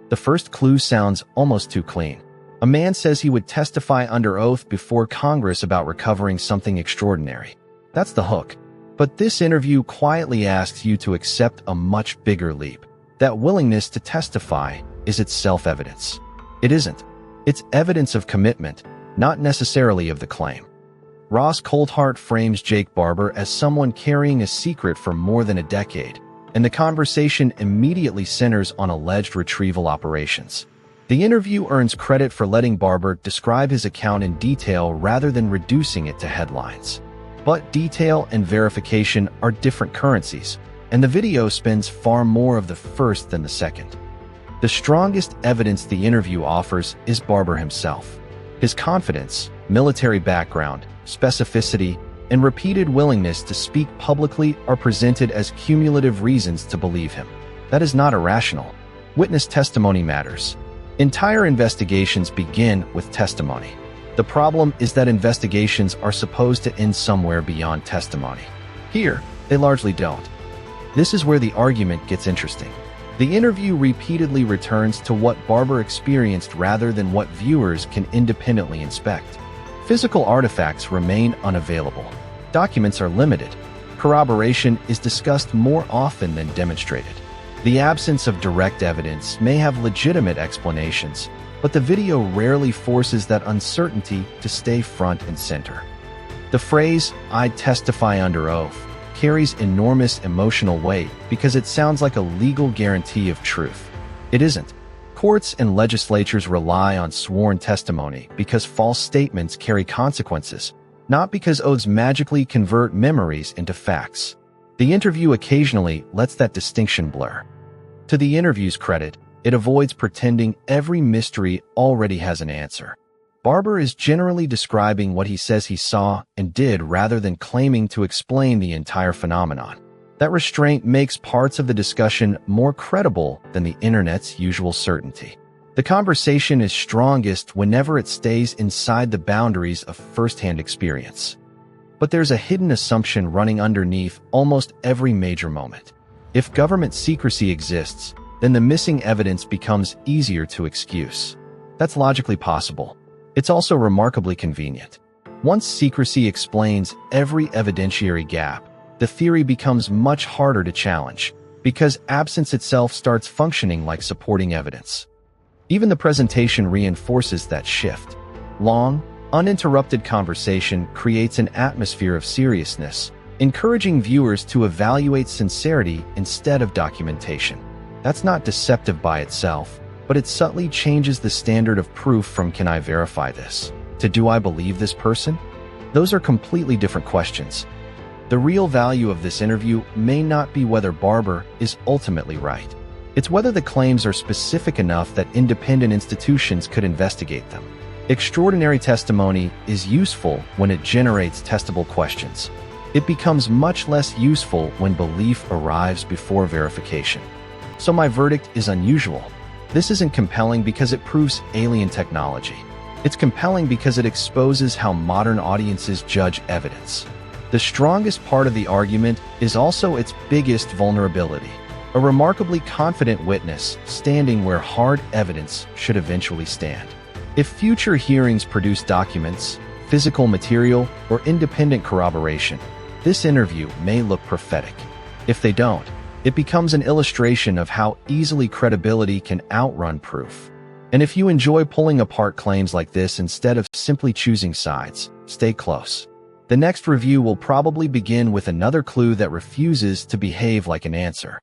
The first clue sounds almost too clean. A man says he would testify under oath before Congress about recovering something extraordinary. That's the hook. But this interview quietly asks you to accept a much bigger leap. That willingness to testify is itself evidence. It isn't. It's evidence of commitment, not necessarily of the claim. Ross Coulthart frames Jake Barber as someone carrying a secret for more than a decade, and the conversation immediately centers on alleged retrieval operations. The interview earns credit for letting Barber describe his account in detail rather than reducing it to headlines. But detail and verification are different currencies, and the video spends far more of the first than the second. The strongest evidence the interview offers is Barber himself. His confidence, military background, specificity, and repeated willingness to speak publicly are presented as cumulative reasons to believe him. That is not irrational. Witness testimony matters. Entire investigations begin with testimony. The problem is that investigations are supposed to end somewhere beyond testimony. Here, they largely don't. This is where the argument gets interesting. The interview repeatedly returns to what Barber experienced rather than what viewers can independently inspect. Physical artifacts remain unavailable. Documents are limited. Corroboration is discussed more often than demonstrated. The absence of direct evidence may have legitimate explanations, but the video rarely forces that uncertainty to stay front and center. The phrase, "I testify under oath," carries enormous emotional weight because it sounds like a legal guarantee of truth. It isn't. Courts and legislatures rely on sworn testimony because false statements carry consequences, not because oaths magically convert memories into facts. The interview occasionally lets that distinction blur. To the interview's credit, it avoids pretending every mystery already has an answer. Barber is generally describing what he says he saw and did rather than claiming to explain the entire phenomenon. That restraint makes parts of the discussion more credible than the internet's usual certainty. The conversation is strongest whenever it stays inside the boundaries of first-hand experience. But there's a hidden assumption running underneath almost every major moment. If government secrecy exists, then the missing evidence becomes easier to excuse. That's logically possible. It's also remarkably convenient. Once secrecy explains every evidentiary gap, the theory becomes much harder to challenge, because absence itself starts functioning like supporting evidence. Even the presentation reinforces that shift. Long, uninterrupted conversation creates an atmosphere of seriousness, encouraging viewers to evaluate sincerity instead of documentation. That's not deceptive by itself, but it subtly changes the standard of proof from "can I verify this?" to "do I believe this person?" Those are completely different questions. The real value of this interview may not be whether Barber is ultimately right. It's whether the claims are specific enough that independent institutions could investigate them. Extraordinary testimony is useful when it generates testable questions. It becomes much less useful when belief arrives before verification. So my verdict is unusual. This isn't compelling because it proves alien technology. It's compelling because it exposes how modern audiences judge evidence. The strongest part of the argument is also its biggest vulnerability. A remarkably confident witness standing where hard evidence should eventually stand. If future hearings produce documents, physical material, or independent corroboration, this interview may look prophetic. If they don't, it becomes an illustration of how easily credibility can outrun proof. And if you enjoy pulling apart claims like this instead of simply choosing sides, stay close. The next review will probably begin with another clue that refuses to behave like an answer.